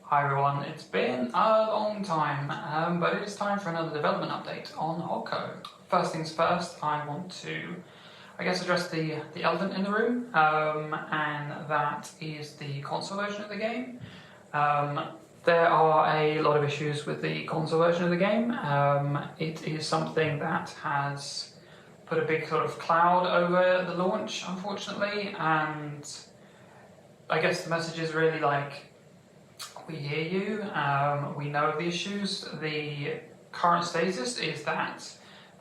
Hi everyone, it's been a long time, but it is time for another development update on Hokko. First things first, I want to, address the elephant in the room, and that is the console version of the game. There are a lot of issues with the console version of the game. It is something that has put a big sort of cloud over the launch, unfortunately, and I guess the message is really like, we hear you, we know of the issues. The current status is that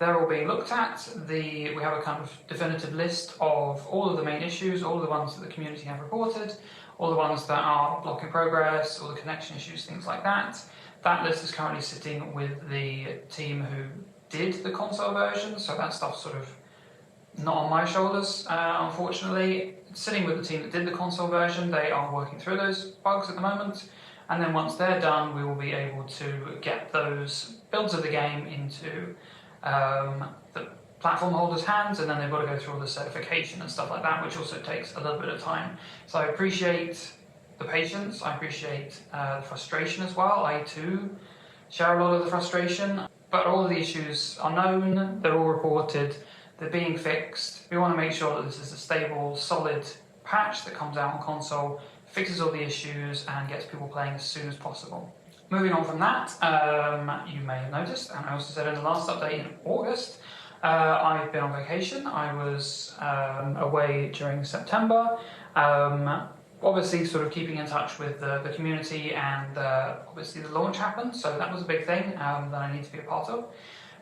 they're all being looked at. We have a kind of definitive list of all of the main issues, all of the ones that the community have reported, all the ones that are blocking progress, all the connection issues, things like that. That list is currently sitting with the team who did the console version, so that stuff's sort of not on my shoulders, unfortunately. It's sitting with the team that did the console version. They are working through those bugs at the moment. And then once they're done, we will be able to get those builds of the game into the platform holders' hands, and then they've got to go through all the certification and stuff like that, which also takes a little bit of time. So I appreciate the patience, I appreciate the frustration as well. I too share a lot of the frustration, but all of the issues are known, they're all reported, they're being fixed. We want to make sure that this is a stable, solid patch that comes out on console, fixes all the issues and gets people playing as soon as possible. Moving on from that, you may have noticed, and I also said in the last update in August, I've been on vacation. I was away during September, obviously sort of keeping in touch with the community, and obviously the launch happened, so that was a big thing that I need to be a part of.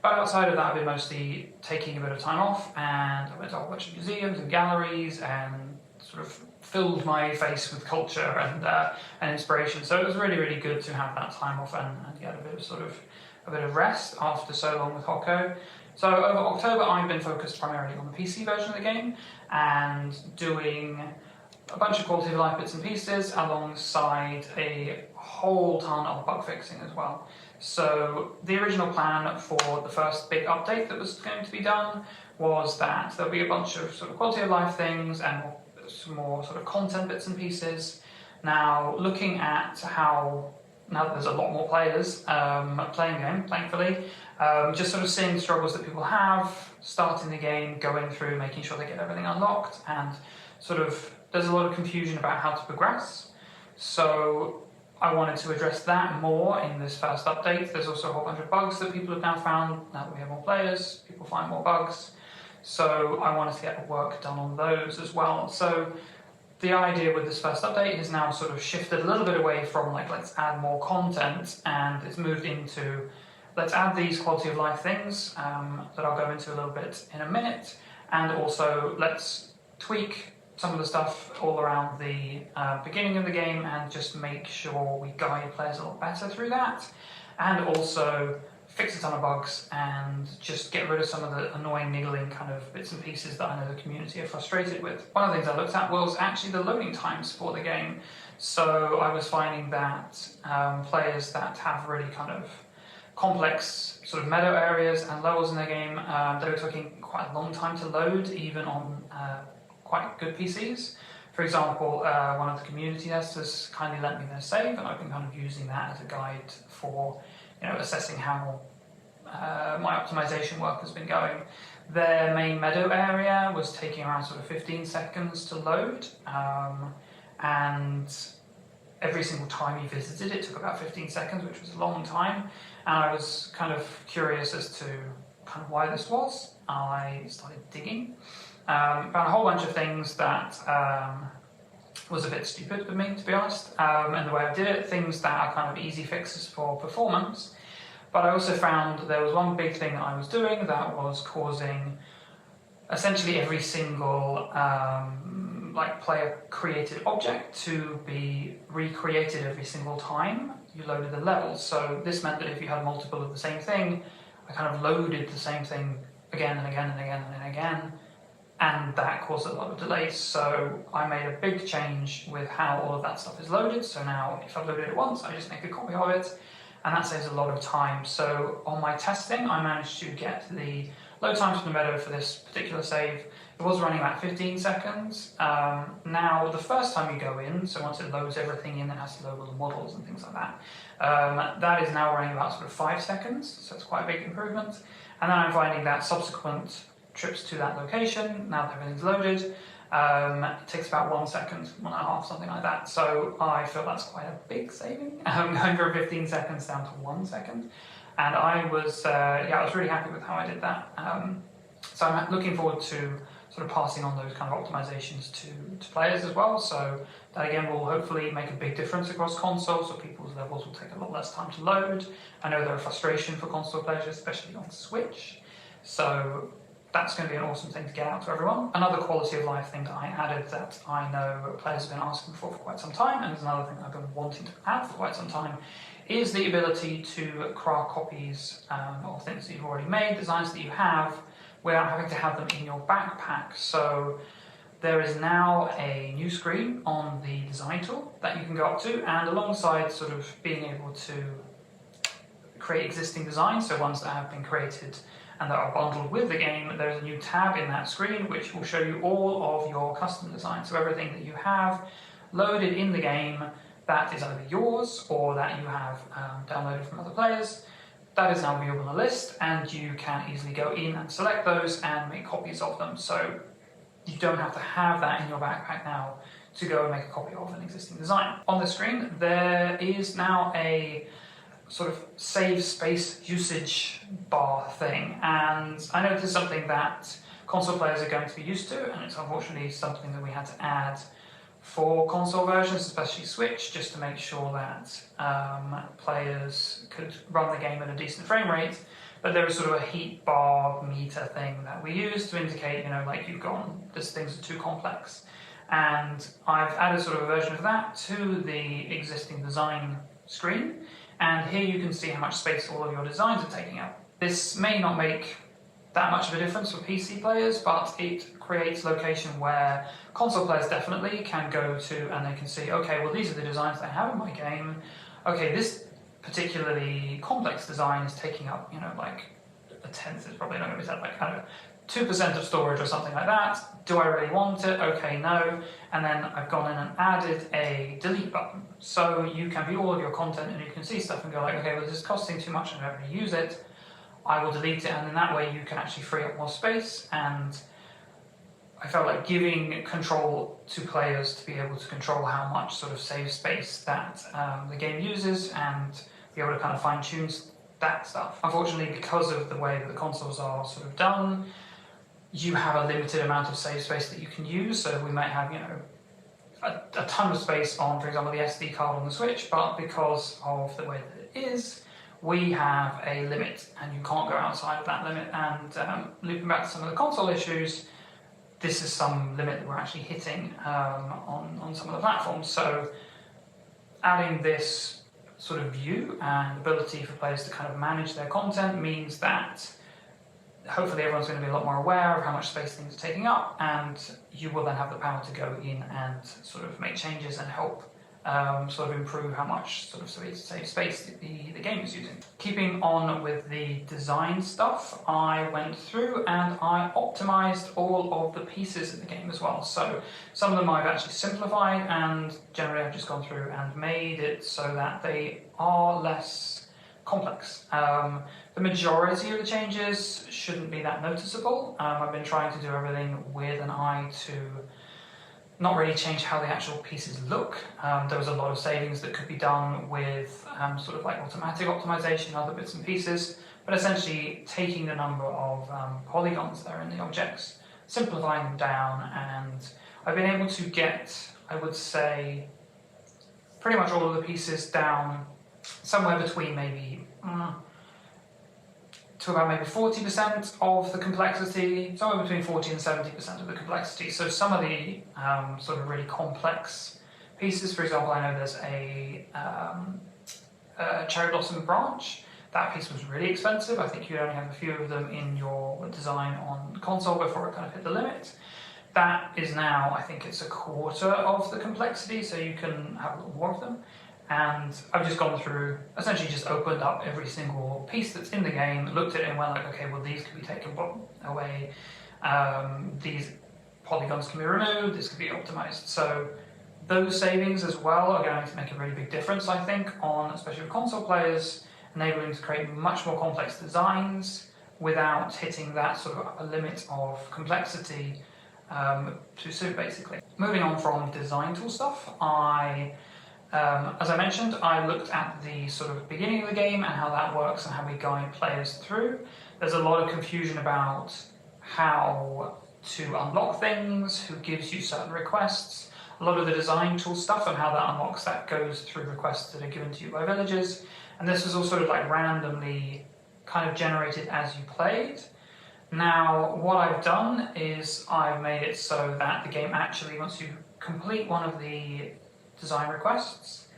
But outside of that, I've been mostly taking a bit of time off, and I went to a whole bunch of museums and galleries and sort of filled my face with culture and inspiration. So it was really, really good to have that time off and get a bit of rest after so long with Hokko. So over October, I've been focused primarily on the PC version of the game and doing a bunch of quality of life bits and pieces alongside a whole ton of bug fixing as well. So the original plan for the first big update that was going to be done was that there'll be a bunch of sort of quality of life things and some more sort of content bits and pieces. Now, looking at how, now that there's a lot more players playing the game, thankfully, just sort of seeing the struggles that people have, starting the game, going through, making sure they get everything unlocked, and sort of, there's a lot of confusion about how to progress. So I wanted to address that more in this first update. There's also a whole bunch of bugs that people have now found. Now that we have more players, people find more bugs. So I wanted to get work done on those as well. So the idea with this first update has now sort of shifted a little bit away from like, let's add more content, and it's moved into, let's add these quality of life things that I'll go into a little bit in a minute, and also let's tweak some of the stuff all around the beginning of the game and just make sure we guide players a lot better through that, and also fix a ton of bugs and just get rid of some of the annoying niggling kind of bits and pieces that I know the community are frustrated with. One of the things I looked at was actually the loading times for the game. So I was finding that players that have really kind of complex sort of meadow areas and levels in their game, they were taking quite a long time to load, even on quite good PCs. For example, one of the community testers kindly lent me their save, and I've been kind of using that as a guide for assessing how my optimization work has been going. Their main meadow area was taking around sort of 15 seconds to load, and every single time you visited it took about 15 seconds, which was a long time, and I was kind of curious as to kind of why this was. I started digging, found a whole bunch of things that was a bit stupid of me, to be honest, and the way I did it, things that are kind of easy fixes for performance. But I also found there was one big thing that I was doing that was causing essentially every single player created object to be recreated every single time you loaded the levels. So this meant that if you had multiple of the same thing, I kind of loaded the same thing again and again and again and again, and that caused a lot of delays. So I made a big change with how all of that stuff is loaded. So now if I've loaded it once, I just make a copy of it, and that saves a lot of time. So on my testing, I managed to get the load times for the meadow for this particular save it was running about 15 seconds. Now, the first time you go in, so once it loads everything in, it has to load all the models and things like that, that is now running about sort of 5 seconds, so it's quite a big improvement. And then I'm finding that subsequent trips to that location, now that everything's loaded, it takes about 1 second, 1.5, something like that. So I feel that's quite a big saving, going from 15 seconds down to 1 second. And I was really happy with how I did that. So I'm looking forward to sort of passing on those kind of optimizations to players as well. So that again will hopefully make a big difference across consoles, so people's levels will take a lot less time to load. I know there are frustration for console players, especially on Switch. So that's going to be an awesome thing to get out to everyone. Another quality of life thing that I added that I know players have been asking for quite some time, and is another thing I've been wanting to add for quite some time, is the ability to craft copies of things that you've already made, designs that you have, without having to have them in your backpack. So there is now a new screen on the design tool that you can go up to, and alongside sort of being able to create existing designs, so ones that have been created and that are bundled with the game, there's a new tab in that screen which will show you all of your custom designs. So everything that you have loaded in the game that is either yours or that you have downloaded from other players, that is now viewable on a list, and you can easily go in and select those and make copies of them. So you don't have to have that in your backpack now to go and make a copy of an existing design. On the screen, there is now a sort of save space usage bar thing, and I know this is something that console players are going to be used to, and it's unfortunately something that we had to add for console versions, especially Switch, just to make sure that players could run the game at a decent frame rate. But there is sort of a heat bar meter thing that we use to indicate, like you've gone, these things are too complex. And I've added sort of a version of that to the existing design screen. And here you can see how much space all of your designs are taking up. This may not make that much of a difference for PC players, but it creates a location where console players definitely can go to, and they can see, okay, well, these are the designs that I have in my game. Okay, this particularly complex design is taking up, like a tenth is probably not going to be said, like, I don't know, 2% of storage or something like that. Do I really want it? Okay, no. And then I've gone in and added a delete button. So you can view all of your content and you can see stuff and go like, okay, well, this is costing too much and I don't really use it. I will delete it, and in that way you can actually free up more space. And I felt like giving control to players to be able to control how much sort of save space that the game uses and be able to kind of fine tune that stuff. Unfortunately, because of the way that the consoles are sort of done, you have a limited amount of save space that you can use. So we might have, a ton of space on, for example, the SD card on the Switch, but because of the way that it is, we have a limit, and you can't go outside of that limit. And looping back to some of the console issues, this is some limit that we're actually hitting on some of the platforms. So adding this sort of view and ability for players to kind of manage their content means that hopefully everyone's going to be a lot more aware of how much space things are taking up, and you will then have the power to go in and sort of make changes and help sort of improve how much sort of save space the game is using. Keeping on with the design stuff, I went through and I optimized all of the pieces of the game as well. So some of them I've actually simplified, and generally I've just gone through and made it so that they are less complex. The majority of the changes shouldn't be that noticeable. I've been trying to do everything with an eye to not really change how the actual pieces look. There was a lot of savings that could be done with sort of like automatic optimization, other bits and pieces, but essentially taking the number of polygons that are in the objects, simplifying them down, and I've been able to get, I would say, pretty much all of the pieces down somewhere between maybe to about maybe 40% of the complexity, somewhere between 40 and 70% of the complexity. So some of the sort of really complex pieces, for example, I know there's a cherry blossom branch. That piece was really expensive. I think you only have a few of them in your design on console before it kind of hit the limit. That is now, I think it's a quarter of the complexity, so you can have a little more of them. And I've just gone through, essentially just opened up every single piece that's in the game, looked at it and went like, okay, well, these could be taken away. These polygons can be removed, this can be optimized. So those savings as well are going to make a really big difference, I think, on especially console players, enabling them to create much more complex designs without hitting that sort of upper limit of complexity too soon, basically. Moving on from design tool stuff, as I mentioned, I looked at the sort of beginning of the game and how that works and how we guide players through. There's a lot of confusion about how to unlock things, who gives you certain requests. A lot of the design tool stuff and how that unlocks that goes through requests that are given to you by villagers. And this was all sort of like randomly kind of generated as you played. Now, what I've done is I've made it so that the game actually, once you complete one of the design requests,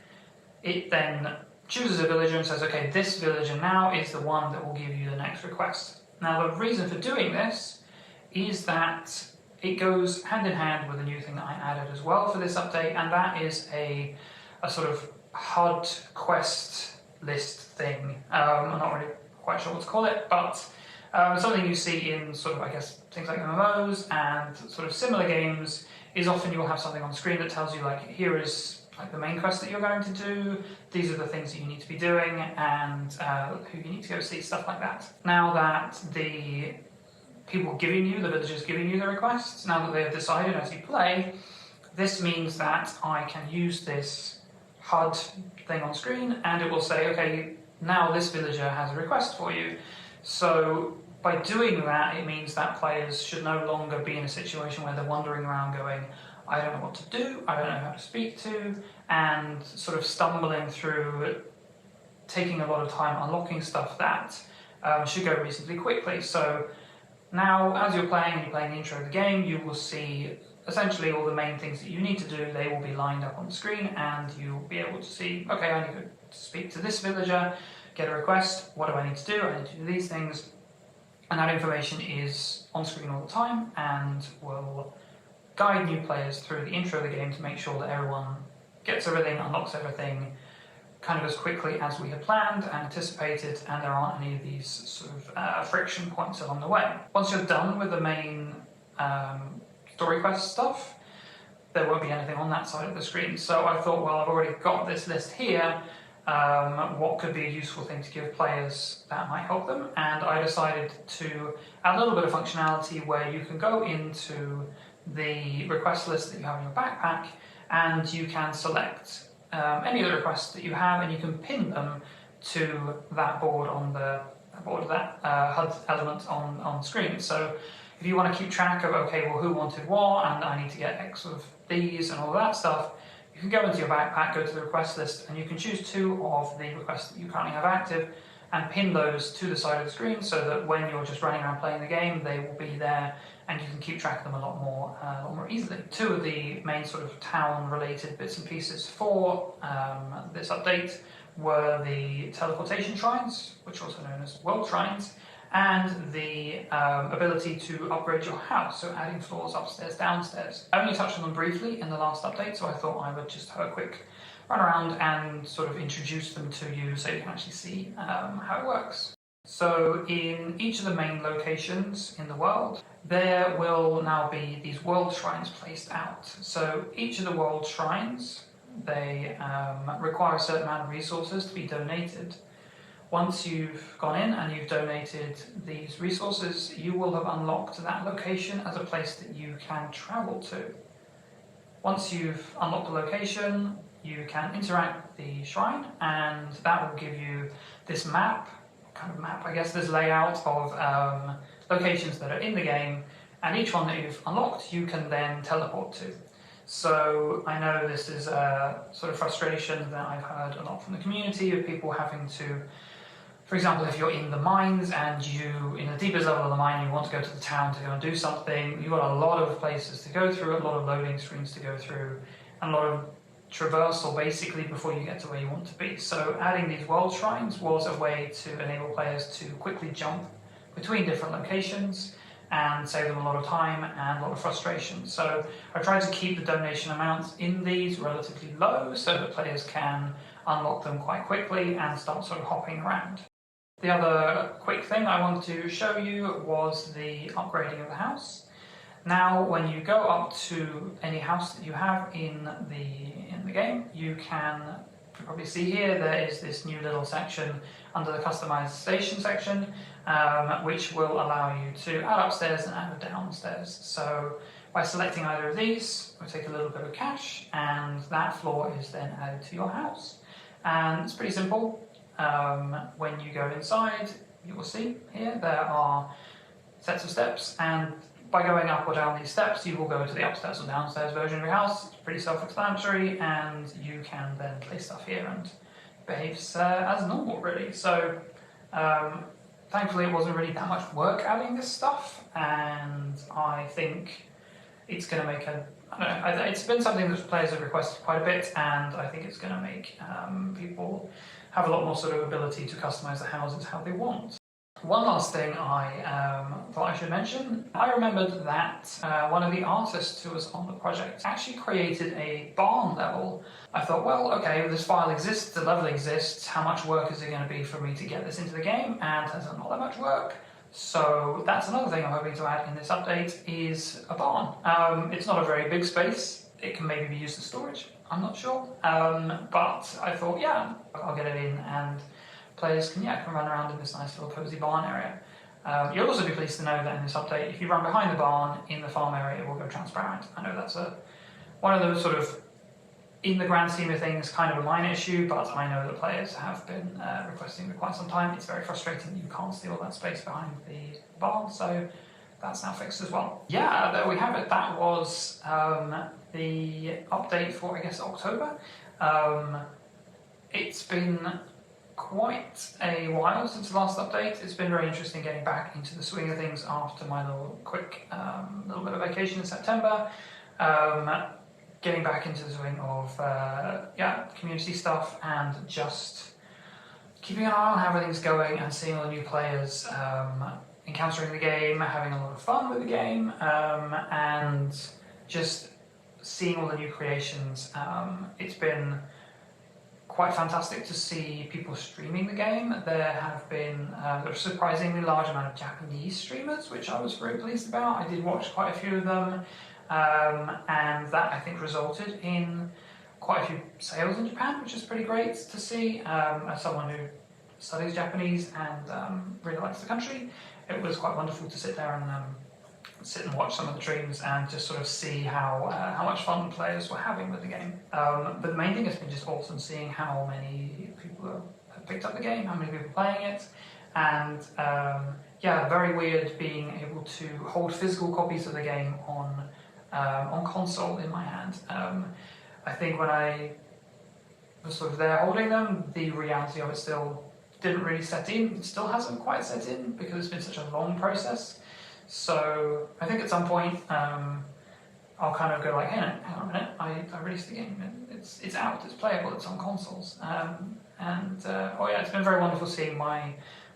it then chooses a villager and says, okay, this villager now is the one that will give you the next request. Now, the reason for doing this is that it goes hand in hand with a new thing that I added as well for this update, and that is a sort of HUD quest list thing. I'm not really quite sure what to call it, but something you see in sort of, I guess, things like MMOs and sort of similar games is often you'll have something on screen that tells you, like, here is like the main quest that you're going to do, these are the things that you need to be doing, and who you need to go see, stuff like that. Now that the people giving you, the villagers giving you the requests, now that they have decided as you play, this means that I can use this HUD thing on screen and it will say, okay, now this villager has a request for you. So by doing that, it means that players should no longer be in a situation where they're wandering around going, I don't know what to do, I don't know how to speak to, and sort of stumbling through, taking a lot of time unlocking stuff that should go reasonably quickly. So now, as you're playing the intro of the game, you will see essentially all the main things that you need to do. They will be lined up on the screen and you'll be able to see, okay, I need to speak to this villager, get a request, what do I need to do? I need to do these things. And that information is on screen all the time and will guide new players through the intro of the game to make sure that everyone gets everything, unlocks everything, kind of as quickly as we had planned and anticipated, and there aren't any of these sort of friction points along the way. Once you're done with the main story quest stuff, there won't be anything on that side of the screen. So I thought, well, I've already got this list here, what could be a useful thing to give players that might help them? And I decided to add a little bit of functionality where you can go into the request list that you have in your backpack and you can select any of the requests that you have, and you can pin them to that board on the that HUD element on screen. So if you want to keep track of, okay, well, who wanted what, and I need to get X of these and all that stuff, you can go into your backpack, go to the request list, and you can choose 2 of the requests that you currently have active and pin those to the side of the screen so that when you're just running around playing the game, they will be there and you can keep track of them a lot more easily. 2 of the main sort of town-related bits and pieces for this update were the teleportation shrines, which are also known as world shrines, and the ability to upgrade your house, so adding floors upstairs, downstairs. I only touched on them briefly in the last update, so I thought I would just have a quick run around and sort of introduce them to you so you can actually see how it works. So in each of the main locations in the world, there will now be these world shrines placed out. So each of the world shrines, they require a certain amount of resources to be donated. Once you've gone in and you've donated these resources, you will have unlocked that location as a place that you can travel to. Once you've unlocked the location, you can interact with the shrine, and that will give you this map, I guess, this layout of locations that are in the game, and each one that you've unlocked you can then teleport to. So I know this is a sort of frustration that I've heard a lot from the community of people having to, for example, if you're in the mines and you, in the deepest level of the mine, you want to go to the town to go and do something, you've got a lot of places to go through, a lot of loading screens to go through, and a lot of traversal basically before you get to where you want to be. So adding these world shrines was a way to enable players to quickly jump between different locations and save them a lot of time and a lot of frustration. So I tried to keep the donation amounts in these relatively low so that players can unlock them quite quickly and start sort of hopping around. The other quick thing I wanted to show you was the upgrading of the house. Now, when you go up to any house that you have in the game, you can probably see here there is this new little section under the customization section, which will allow you to add upstairs and add downstairs. So by selecting either of these, we'll take a little bit of cash, and that floor is then added to your house. And it's pretty simple. When you go inside, you will see here there are sets of steps, and by going up or down these steps, you will go to the upstairs or downstairs version of your house. It's pretty self-explanatory, and you can then place stuff here and it behaves as normal, really. So thankfully it wasn't really that much work adding this stuff, and I think it's going to make it's been something that players have requested quite a bit, and I think it's going to make people have a lot more sort of ability to customize the houses how they want. One last thing I thought I should mention. I remembered that one of the artists who was on the project actually created a barn level. I thought, well, okay, this file exists, the level exists, how much work is it going to be for me to get this into the game? And there's not that much work. So that's another thing I'm hoping to add in this update is a barn. It's not a very big space. It can maybe be used as storage, I'm not sure. But I thought, yeah, I'll get it in, and players can run around in this nice little cozy barn area. You'll also be pleased to know that in this update, if you run behind the barn in the farm area, it will go transparent. I know that's one of those sort of, in the grand scheme of things, kind of a minor issue, but I know that players have been requesting for quite some time. It's very frustrating that you can't see all that space behind the barn, so that's now fixed as well. Yeah, there we have it. That was the update for, I guess, October. It's been quite a while since the last update. It's been very interesting getting back into the swing of things after my little quick little bit of vacation in September. Getting back into the swing of community stuff and just keeping an eye on how everything's going and seeing all the new players encountering the game, having a lot of fun with the game, and just seeing all the new creations. It's been quite fantastic to see people streaming the game. There have been a surprisingly large amount of Japanese streamers, which I was very pleased about. I did watch quite a few of them, and that I think resulted in quite a few sales in Japan, which is pretty great to see. As someone who studies Japanese and really likes the country, it was quite wonderful to sit there and sit and watch some of the streams and just sort of see how much fun players were having with the game. But the main thing has been just awesome seeing how many people have picked up the game, how many people are playing it, and very weird being able to hold physical copies of the game on console in my hand. I think when I was sort of there holding them, the reality of it still didn't really set in. It still hasn't quite set in because it's been such a long process. So I think at some point I'll kind of go like, hey, no, hang on a minute, I released the game, it's out, it's playable, it's on consoles. It's been very wonderful seeing my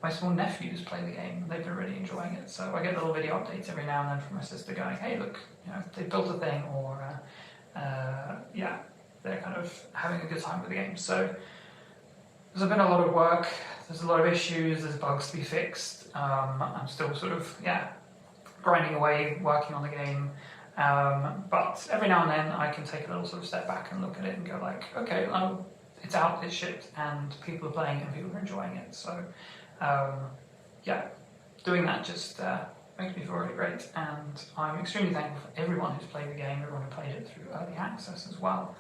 small nephews play the game. They've been really enjoying it. So I get little video updates every now and then from my sister going, hey, look, they built a thing, or they're kind of having a good time with the game. So there's been a lot of work, there's a lot of issues, there's bugs to be fixed. I'm still sort of, grinding away, working on the game. But every now and then I can take a little sort of step back and look at it and go like, okay, it's out, it's shipped, and people are playing it and people are enjoying it. So doing that just makes me feel really great, and I'm extremely thankful for everyone who's played the game, everyone who played it through early access as well.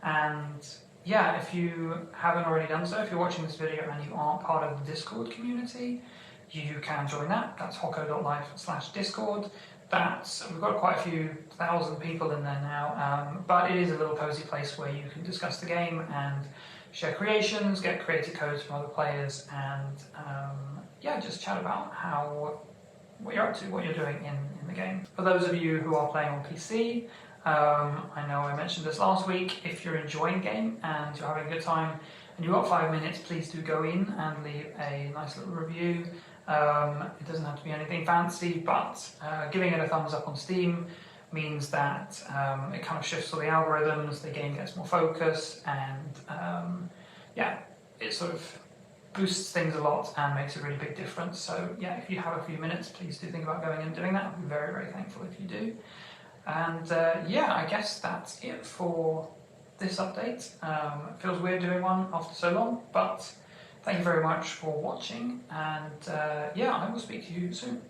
And if you haven't already done so, if you're watching this video and you aren't part of the Discord community, you can join that. That's hokko.life/discord. We've got quite a few thousand people in there now, but it is a little cozy place where you can discuss the game and share creations, get creative codes from other players, and just chat about what you're up to, what you're doing in the game. For those of you who are playing on PC, I know I mentioned this last week, if you're enjoying the game and you're having a good time and you've got 5 minutes, please do go in and leave a nice little review. It doesn't have to be anything fancy, but giving it a thumbs up on Steam means that it kind of shifts all the algorithms, the game gets more focus, and it sort of boosts things a lot and makes a really big difference. So yeah, if you have a few minutes, please do think about going and doing that. I'd be very, very thankful if you do. And yeah, I guess that's it for this update. It feels weird doing one after so long, but thank you very much for watching, and yeah, I will speak to you soon.